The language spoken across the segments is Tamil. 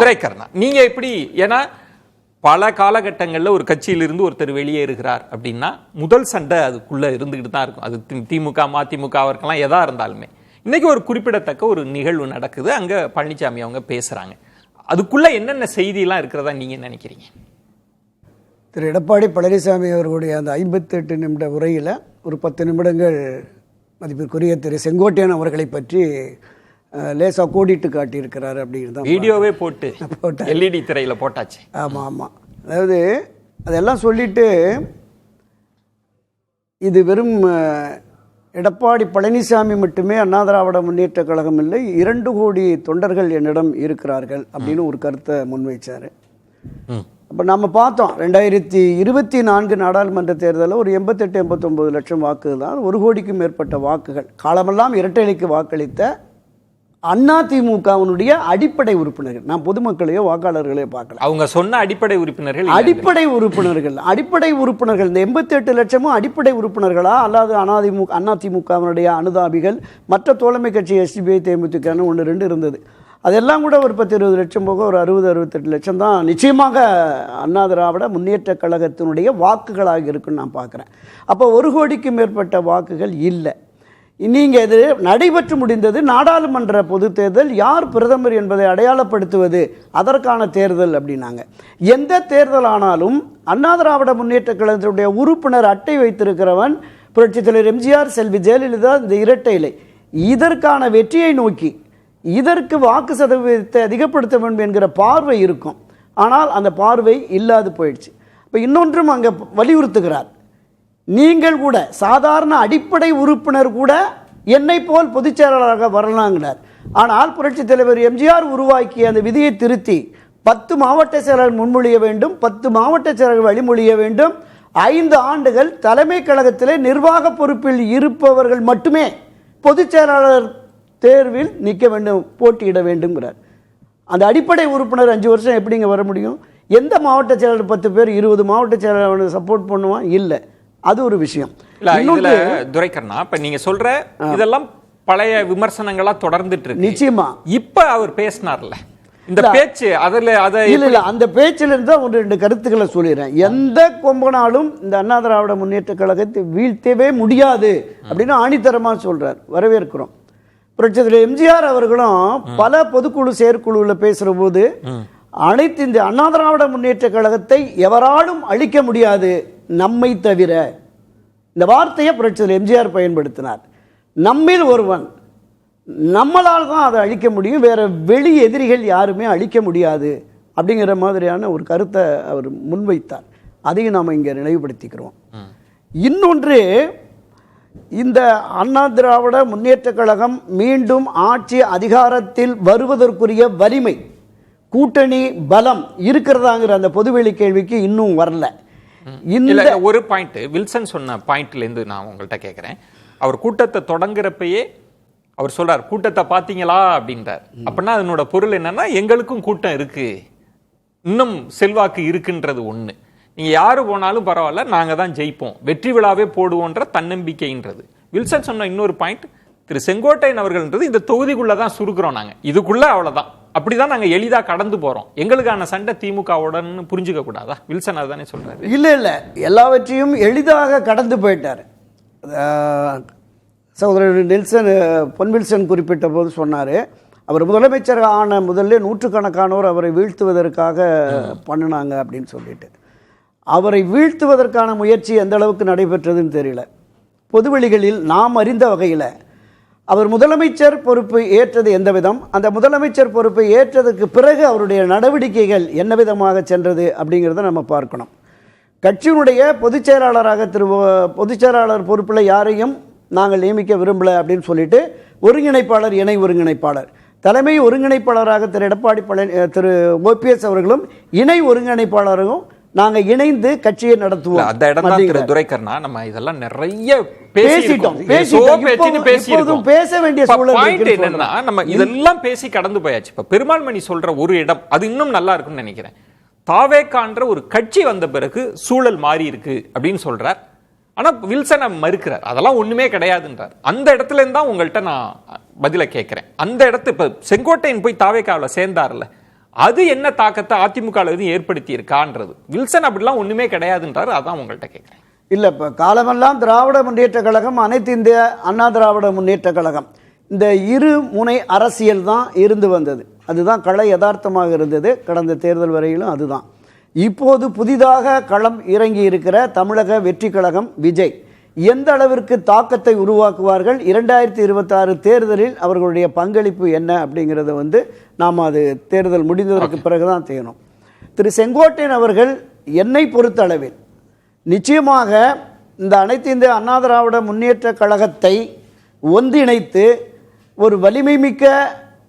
துரைக்கண்ணா, நீங்க எப்படி, ஏன்னா பல காலகட்டங்களில் ஒரு கட்சியிலிருந்து ஒருத்தர் வெளியேறுகிறார் அப்படின்னா முதல் சண்டை அதுக்குள்ள இருந்துகிட்டு தான் இருக்கும். அது திமுக மதிமுக இருக்கலாம், எதா இருந்தாலுமே. இன்னைக்கு ஒரு குறிப்பிடத்தக்க ஒரு நிகழ்வு நடக்குது, அங்க பழனிசாமி அவங்க பேசுறாங்க. அதுக்குள்ள என்னென்ன செய்தியெல்லாம் இருக்கிறதா நீங்க நினைக்கிறீங்க? திரு எடப்பாடி பழனிசாமி அவர்களுடைய அந்த 58 நிமிட உரையில் ஒரு 10 நிமிடங்கள் மதிப்பிற்குரிய திரு செங்கோட்டையன் அவர்களை பற்றி லேசாக கோடிட்டு காட்டியிருக்கிறாரு அப்படிங்கிறது வீடியோவே போட்டு எல்இடி திரையில் போட்டாச்சு. ஆமாம் ஆமாம், அதாவது அதெல்லாம் சொல்லிட்டு இது வெறும் எடப்பாடி பழனிசாமி மட்டுமே அண்ணா திராவிட முன்னேற்ற கழகம் இல்லை, 2 கோடி தொண்டர்கள் என்னிடம் இருக்கிறார்கள் அப்படின்னு ஒரு கருத்தை முன்வைச்சார். அப்போ நம்ம பார்த்தோம் 2024 நாடாளுமன்ற தேர்தலில் ஒரு 88-89 லட்சம் வாக்குகள் தான், 1 கோடிக்கும் மேற்பட்ட வாக்குகள். காலமெல்லாம் இரட்டைலைக்கு வாக்களித்த அதிமுகவினுடைய அடிப்படை உறுப்பினர்கள், நான் பொதுமக்களையோ வாக்காளர்களையோ பார்க்கல, அவங்க சொன்ன அடிப்படை உறுப்பினர்கள் அடிப்படை உறுப்பினர்கள் இந்த 88 லட்சமும் அடிப்படை உறுப்பினர்களா அல்லது அதிமுகவினுடைய அனுதாபிகள், மற்ற தோழமை கட்சி எஸ்டிபிஐ தேமுதிகன்னு 1-2 இருந்தது, அதெல்லாம் கூட ஒரு 10-20 லட்சம் போக ஒரு 60-68 லட்சம் தான் நிச்சயமாக அண்ணா திராவிட முன்னேற்ற கழகத்தினுடைய வாக்குகளாக இருக்குன்னு நான் பார்க்குறேன். அப்போ 1 கோடிக்கு மேற்பட்ட வாக்குகள் இல்லை. நீங்கள் இது நடைபெற்று முடிந்தது நாடாளுமன்ற பொது தேர்தல், யார் பிரதமர் என்பதை அடையாளப்படுத்துவது அதற்கான தேர்தல் அப்படின்னாங்க. எந்த தேர்தல் ஆனாலும் அண்ணா திராவிட முன்னேற்ற கழகத்தினுடைய உறுப்பினர் அட்டை வைத்திருக்கிறவன் புரட்சித் தலைவர் எம்ஜிஆர், செல்வி ஜெயலலிதா, இந்த இரட்டை இலை, இதற்கான வெற்றியை நோக்கி இதற்கு வாக்கு சதவீதத்தை அதிகப்படுத்த வேண்டும் என்கிற பார்வை இருக்கும். ஆனால் அந்த பார்வை இல்லாது போயிடுச்சு. இப்போ இன்னொன்றும் அங்கே வலியுறுத்துகிறார், நீங்கள் கூட சாதாரண அடிப்படை உறுப்பினர் கூட என்னை போல் பொதுச் செயலாளராக வரலாங்கிறார். ஆனால் புரட்சித் தலைவர் எம்ஜிஆர் உருவாக்கிய அந்த விதியை திருத்தி 10 மாவட்ட செயலாளர் முன்மொழிய வேண்டும், 10 மாவட்ட செயலாளர் வழிமொழிய வேண்டும், 5 ஆண்டுகள் தலைமை கழகத்திலே நிர்வாக பொறுப்பில் இருப்பவர்கள் மட்டுமே பொதுச் செயலாளர் தேர்வில் நிற்க வேண்டும், போட்டியிட வேண்டும்ங்கிறார். அந்த அடிப்படை உறுப்பினர் 5 வருஷம் எப்படிங்க வர முடியும்? எந்த மாவட்ட செயலாளர் 10 பேர் 20 மாவட்ட செயலாளர் சப்போர்ட் பண்ணுவான்? இல்லை, அது ஒரு விஷயம். துரைக்கண்ணா, இப்ப நீங்க சொல்ற இதெல்லாம் பழைய விமர்சனங்களா தொடர்ந்துட்டு இருக்கு. நிச்சயமா இப்ப அவர் பேசினார்ல இந்த பேச்சு, அந்த பேச்சில் இருந்து 1-2 கருத்துக்களை சொல்லிடுறேன். எந்த கொம்பனாலும் இந்த அண்ணா திராவிட முன்னேற்ற கழகத்தை வீழ்த்தவே முடியாது அப்படின்னு ஆணித்தரமா சொல்றார், வரவேற்கிறோம். புரட்சித் எம்ஜிஆர் அவர்களும் பல பொதுக்குழு செயற்குழுவில் பேசுற போது அனைத்து இந்த அண்ணா திராவிட முன்னேற்ற கழகத்தை எவராலும் அழிக்க முடியாது நம்மை தவிர, இந்த வார்த்தையை புரட்சித் எம்ஜிஆர் பயன்படுத்தினார். நம்மில் ஒருவன், நம்மளால் தான் அதை அழிக்க முடியும், வேற வெளி எதிரிகள் யாருமே அழிக்க முடியாது அப்படிங்கிற மாதிரியான ஒரு கருத்தை அவர் முன்வைத்தார். அதையும் நாம் இங்கே நினைவுபடுத்திக்கிறோம். இன்னொன்று, இந்த அண்ணா திராவிட முன்னேற்ற கழகம் மீண்டும் ஆட்சி அதிகாரத்தில் வருவதற்குரிய வலிமை, கூட்டணி பலம் இருக்கிறதாங்கிற அந்த பொதுவெளி கேள்விக்கு இன்னும் வரல. இந்த ஒரு பாயிண்ட் வில்சன் சொன்ன பாயிண்ட்ல இருந்து நான் உங்கள்கிட்ட கேட்கிறேன். அவர் கூட்டத்தை தொடங்குறப்பயே அவர் சொல்றார், கூட்டத்தை பாத்தீங்களா அப்படின்றார். அப்படின்னா அதனோட பொருள் என்னன்னா, எங்களுக்கும் கூட்டம் இருக்கு, இன்னும் செல்வாக்கு இருக்குன்றது ஒண்ணு. நீங்க யாரு போனாலும் பரவாயில்ல, நாங்க தான் ஜெயிப்போம், வெற்றி விழாவே போடுவோன்ற தன்னம்பிக்கைன்றது. வில்சன் சொன்ன இன்னொரு பாயிண்ட், திரு செங்கோட்டையன் அவர்கள்ன்றது இந்த தொகுதிக்குள்ளதான் சுருக்கிறோம், நாங்க இதுக்குள்ள அவ்வளவுதான், அப்படிதான் நாங்க எளிதா கடந்து போறோம், எங்களுக்கான சண்டை திமுகவுடன் புரிஞ்சுக்க கூடாதா? வில்சன் அதுதானே சொல்றாரு. இல்ல எல்லாவற்றையும் எளிதாக கடந்து போயிட்டார். சகோதரர் நெல்சன் பொன் வில்சன் குறிப்பிட்ட போது சொன்னாரு, அவர் முதலமைச்சர் ஆன முதல்ல 100கணக்கானோர் அவரை வீழ்த்துவதற்காக பண்ணினாங்க அப்படின்னு சொல்லிட்டு. அவரை வீழ்த்துவதற்கான முயற்சி எந்த அளவுக்கு நடைபெற்றதுன்னு தெரியல. பொதுவெளிகளில் நாம் அறிந்த வகையில் அவர் முதலமைச்சர் பொறுப்பு ஏற்றது எந்த விதம், அந்த முதலமைச்சர் பொறுப்பை ஏற்றதுக்கு பிறகு அவருடைய நடவடிக்கைகள் என்ன விதமாக சென்றது அப்படிங்கிறத நம்ம பார்க்கணும். கட்சியினுடைய பொதுச் செயலாளராக பொதுச் செயலாளர் பொறுப்பில் யாரையும் நாங்கள் நியமிக்க விரும்பலை அப்படின்னு சொல்லிட்டு ஒருங்கிணைப்பாளர், இணை ஒருங்கிணைப்பாளர், தலைமை ஒருங்கிணைப்பாளராக திரு எடப்பாடி திரு OPS அவர்களும் இணை ஒருங்கிணைப்பாளரும் நாங்கள் இணைந்து கட்சியை நடத்துவோம். அந்த இடம் தான் திரு துரைக்கண்ணா, நம்ம இதெல்லாம் நிறைய பேசிட்டோம், பேச வேண்டிய சூழல் என்னன்னா, நம்ம இதெல்லாம் பேசி கடந்து போயாச்சு. இப்ப பெருமாள்மணி சொல்ற ஒரு இடம் அது இன்னும் நல்லா இருக்கும்னு நினைக்கிறேன். தாவேக்கான்ற ஒரு கட்சி வந்த பிறகு சூழல் மாறி இருக்கு அப்படின்னு சொல்றார். ஆனா வில்சன் மறுக்கிறார், அதெல்லாம் ஒண்ணுமே கிடையாதுன்றார். அந்த இடத்துல இருந்தா உங்கள்கிட்ட நான் பதில கேட்கிறேன். அந்த இடத்து இப்ப செங்கோட்டையன் போய் தாவேக்காவில் சேர்ந்தார்ல, அது என்ன தாக்கத்தை அதிமுக எதுவும் ஏற்படுத்தி இருக்கான்றது. வில்சன் அப்படிலாம் ஒண்ணுமே கிடையாதுன்றாரு. அதான் உங்கள்கிட்ட கேட்கிறேன். இல்ல, இப்ப காலமெல்லாம் திராவிட முன்னேற்ற கழகம், அனைத்து இந்திய அண்ணா திராவிட முன்னேற்ற கழகம், இந்த இரு முனை அரசியல் தான் இருந்து வந்தது. அதுதான் கள யதார்த்தமாக இருந்தது கடந்த தேர்தல் வரையிலும். அதுதான் இப்போது புதிதாக களம் இறங்கி இருக்கிற தமிழக வெற்றி கழகம் விஜய் எந்த அளவிற்கு தாக்கத்தை உருவாக்குவார்கள், 2026 தேர்தலில் அவர்களுடைய பங்களிப்பு என்ன அப்படிங்கிறத நாம் அது தேர்தல் முடிந்ததற்கு பிறகுதான் செய்யணும். திரு செங்கோட்டையன் அவர்கள் என்னை பொறுத்த அளவில் நிச்சயமாக இந்த அனைத்து இந்திய அண்ணா திராவிட முன்னேற்ற கழகத்தை ஒன்றிணைத்து ஒரு வலிமை மிக்க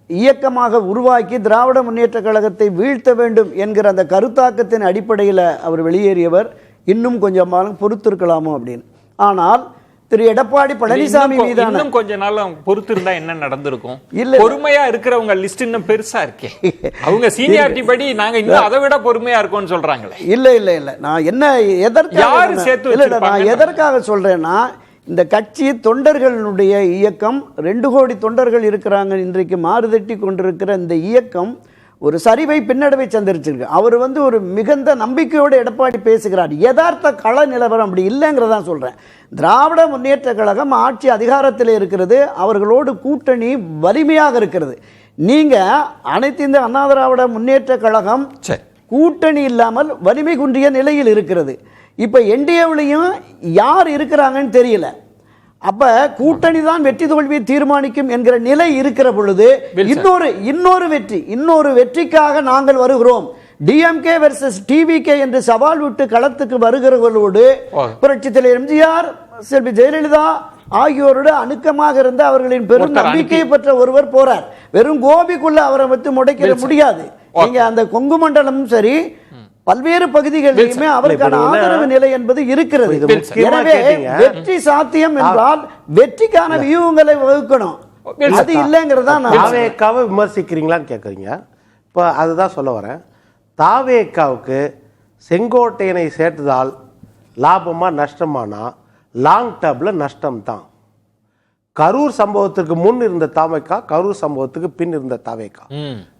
இயக்கமாக உருவாக்கி திராவிட முன்னேற்ற கழகத்தை வீழ்த்த வேண்டும் என்கிற அந்த கருத்தாக்கத்தின் அடிப்படையில் அவர் வெளியேறியவர். இன்னும் கொஞ்சம் பொறுத்திருக்கலாமோ அப்படின்னு. ஆனால் திரு எடப்பாடி பழனிசாமி மீதான இன்னும் கொஞ்ச நாள் பொறுத்து இருந்தா என்ன நடந்திருக்கும்? இல்ல, பொறுமையா இருக்கிறவங்க லிஸ்ட் இன்னும் பெருசா இருக்கே. அவங்க சீனியாரிட்டி படி நாங்க இன்னும் அதை விட பொறுமையா இருக்கோம்னு சொல்றாங்களே. இல்ல நான் என்ன எதற்காக சொல்றேன்னா, இந்த கட்சி தொண்டர்களுடைய இயக்கம், 2 கோடி தொண்டர்கள் இருக்கிறாங்க. இன்றைக்கு மாறுதட்டி கொண்டிருக்கிற இந்த இயக்கம் ஒரு சரிவை பின்னடைவை சந்திச்சிருக்கு. அவர் ஒரு மிகுந்த நம்பிக்கையோடு எடப்பாடி பேசுகிறார். யதார்த்த கள நிலவரம் அப்படி இல்லைங்கிறதான் சொல்றேன். திராவிட முன்னேற்ற கழகம் ஆட்சி அதிகாரத்தில் இருக்கிறது, அவர்களோடு கூட்டணி வலிமையாக இருக்கிறது. நீங்க அனைத்து இந்த அண்ணா திராவிட முன்னேற்ற கழகம் கூட்டணி இல்லாமல் வலிமை குன்றிய நிலையில் இருக்கிறது. இப்ப என்டிஏவிலையும் யார் இருக்கிறாங்கன்னு தெரியல. அப்ப கூட்டணி தான் வெற்றி தோல்வியை தீர்மானிக்கும் என்கிற நிலை இருக்கிற பொழுது இன்னொரு வெற்றிக்காக நாங்கள் வருகிறோம், டிஎம்கே வெர்சஸ் டிவிகே என்று சவால் விட்டு களத்துக்கு வருகிறவர்களோடு புரட்சித் தலைவர் எம்ஜிஆர், செல்வி ஜெயலலிதா ஆகியோரோடு அணுக்கமாக இருந்த அவர்களின் பெரும் நம்பிக்கையை பெற்ற ஒருவர் போறார். வெறும் கோபிக்குள்ள அவரை முடைக்க முடியாது. நீங்க அந்த கொங்கு மண்டலமும் சரி, பல்வேறு பகுதிகளிலுமே அவருக்கான ஆதரவு நிலை என்பது இருக்கிறது. எனவே வெற்றி சாத்தியம் என்றால் வெற்றிக்கான வியூகங்களை வகுக்கணும். அது இல்லைங்கிறதா தாவேக்காவை விமர்சிக்கிறீங்களான்னு கேட்குறீங்க. இப்போ அதுதான் சொல்ல வரேன். தாவேக்காவுக்கு செங்கோட்டையனை சேர்த்ததால் லாபமா நஷ்டமானா லாங் டேர்ம்ல நஷ்டம் தான். கரூர் சம்பவத்துக்கு முன் இருந்த தாவேக்கா, கரூர் சம்பவத்துக்கு பின் இருந்த தாவேக்கா.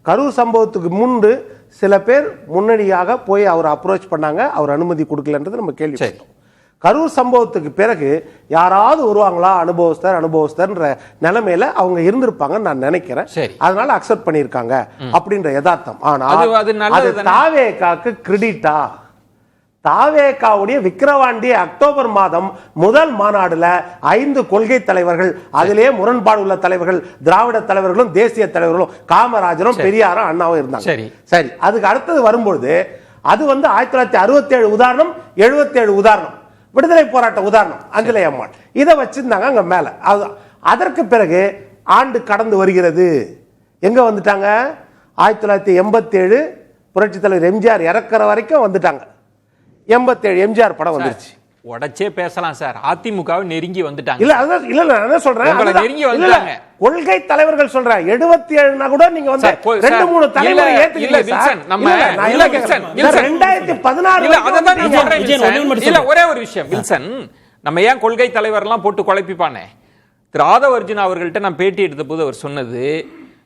கரூர் சம்பவத்துக்கு முன்பு சில பேர் முன்னணியாக போய் அவர் அப்ரோச் பண்ணாங்க, அவர் அனுமதி கொடுக்கலன்றது நம்ம கேள்விப்பட்டோம். கரூர் சம்பவத்துக்கு பிறகு யாராவது வருவாங்களா அனுபவஸ்தர்ன்ற நிலைமையில அவங்க இருந்திருப்பாங்கன்னு நான் நினைக்கிறேன். அதனால அக்செப்ட் பண்ணியிருக்காங்க அப்படின்ற யதார்த்தம். ஆனால் அது தாவேக்காக்கு கிரெடிட்டா? தாவேக்காவுடைய விக்கிரவாண்டி அக்டோபர் மாதம் முதல் மாநாடுல 5 கொள்கை தலைவர்கள், அதிலே முரண்பாடு உள்ள தலைவர்கள், திராவிட தலைவர்களும் தேசிய தலைவர்களும், காமராஜரும் பெரியாரும் அண்ணாவும் இருந்தாங்க. சரி, அதுக்கு அடுத்தது வரும்பொழுது அது 1967 உதாரணம், 77 உதாரணம், விடுதலை போராட்ட உதாரணம், அஞ்சலை அம்மாள், இதை வச்சிருந்தாங்க அங்க மேல. அதற்கு பிறகு ஆண்டு கடந்து வருகிறது. எங்க வந்துட்டாங்க? 1987 புரட்சி தலைவர் எம்ஜிஆர் இறக்குற வரைக்கும் வந்துட்டாங்க. 87 எம்ஜிஆர் படம் வந்துருச்சு. உடச்சே பேசலாம் சார். அதிமுகவை நெருங்கி வந்துட்டாங்க. இல்ல சொல்றேன், நெருங்கி வந்துட்டாங்க. கொள்கை தலைவர்கள் சொல்றேன். 77 கூட நீங்க 2-3 தலைவரை ஏத்துக்கல. நம்ம 2016 இல்ல ஒரே ஒரு விஷயம் வில்சன், நம்ம ஏன் கொள்கை தலைவர் எல்லாம் போட்டு குழப்பிப்பானே. திரு ஆதவ அர்ஜுன் அவர்கள்ட்ட நான் பேட்டி எடுத்த போது அவர் சொன்னது,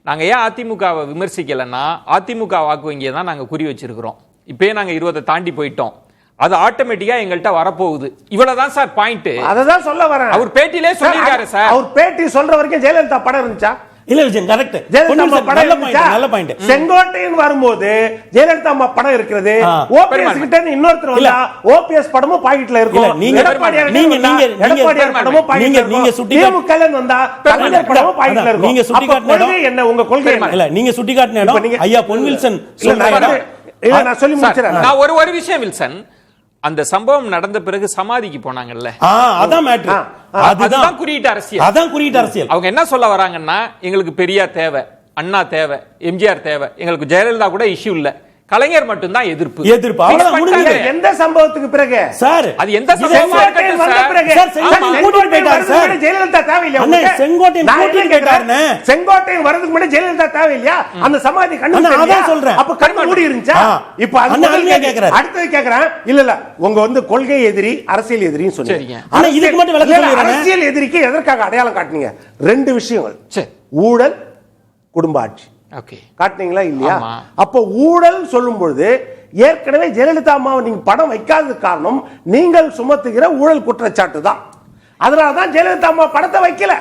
நாங்க ஏன் அதிமுகவை விமர்சிக்கலன்னா அதிமுக வாக்கு வங்கியை தான் நாங்க குறி வச்சிருக்கிறோம். இப்பயே நாங்க 20 தாண்டி போயிட்டோம், அது ஆட்டோமேட்டிக்கா எங்கள்கிட்ட வரப்போகுது. இவ்வளவுதான் சார் பாயிண்ட். அததான் சொல்ல வரேன். அவர் பேட்டியிலே சொல்லிருக்காரு சார். அவர் பேட்டி சொல்ற வரைக்கும் ஜெயலலிதா படம் இருந்துச்சா? இல்ல விஜயன் கரெக்ட். நல்ல பாயிண்ட். செங்கோட்டையன் வரும்போது ஜெயலலிதா அம்மா படம் இருக்கிறது. ஓபிஎஸ் கிட்ட இன்னொருத்தர் வந்தா ஓபிஎஸ் படமும் பாக்கெட்ல இருக்கும். நீங்க எடப்பாடியார் படமும் பாக்கெட்ல இருக்கும். நீங்க சுட்டிக்காட்டல வந்தா கலைஞர் படமும் பாக்கெட்ல இருக்கும். நீங்க சுட்டிக்காட்டன என்ன உங்க கொள்கை? இல்ல நீங்க சுட்டிக்காட்டன இடம் ஐயா பொன் வில்சன் சொல்றாங்க. இல்ல நான் சொல்லி முடிச்சறேன். நான் ஒரு விஷயம் வில்சன், அந்த சம்பவம் நடந்த பிறகு சமாதிக்கு போனாங்கல்ல, அதான் மேட்டர். அதுதான் குறியீட்டு அரசியல். அதான் குறியீட்டு அரசியல். அவங்க என்ன சொல்ல வராங்கன்னா, எங்களுக்கு பெரியார் தேவை, அண்ணா தேவை, எம்ஜிஆர் தேவை, எங்களுக்கு ஜெயலலிதா கூட இஷ்யூ இல்ல, கலைஞர் மட்டும் தான் எதிர்ப்பு. எந்த சம்பவத்துக்கு பிறகு சார்? அது எந்த சம்பவத்துக்கு வந்த பிறகு ஜெயலலிதா தேவையில்லையா? செங்கோட்டையன் வரதுக்கு முன்னாடி ஜெயலலிதா தேவையில்லையா? அந்த சமாதி கண்ணு சொல்றேன். அப்ப கண்ணு மூடி இருந்துச்சா? இப்ப அடுத்தது கேக்குறேன். இல்ல உங்க கொள்கை எதிரி, அரசியல் எதிரின்னு சொன்னீங்க. ஆனா இதுக்கு மட்டும் விளக்கம் சொல்லுங்க. அரசியல் எதிரிக்கு எதற்காக அடையாளம் காட்டுனீங்க? 2 விஷயங்கள்: ஊழல், குடும்ப ஆட்சி. ஓகே. காட்டினீங்களா இல்லையா? ஆமா. அப்போ ஊழல் சொல்லும் பொழுது ஏற்கனவே ஜெயலலிதா அம்மாவை நீங்க படம் வைக்காத காரணம் நீங்கள் சுமத்துகிற ஊழல் குற்றச்சாட்டு தான். அதனாலதான் ஜெயலலிதா அம்மா படத்தை வைக்கல.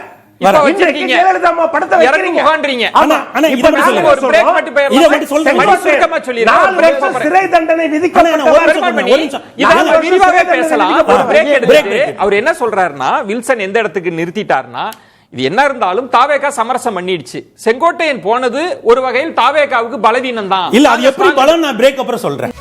இப்ப இன்றைக்கு வச்சிருக்கீங்க. ஜெயலலிதா அம்மா படத்தை வைக்கிறீங்க. உட்கார்றீங்க. ஆமா. அண்ணா, இப்ப இதை மட்டும் நாங்க சொல்லுங்க. ஒரு break மட்டும் போயிடலாம். இதை மட்டும் சொல்லுங்க. சரி, சுருக்கமா சொல்லிடுறேன். 4 வருஷம் சிறை தண்டனை விதிக்கப்பட்டவர். இதை நம்ம விரிவாவே பேசலாம். ஒரு break எடுத்துட்டு break. அவர் என்ன சொல்றாருன்னா, வில்சன் எந்த இடத்துக்கு நிறுத்திட்டார்னா, இது என்ன இருந்தாலும் தாவேகா சமரசம் பண்ணிடுச்சு. செங்கோட்டையன் போனது ஒரு வகையில் தாவேகாவுக்கு பலவீனம் தான். இல்ல அது எப்படி பலம், நான் பிரேக் அப்புறம் சொல்றேன்.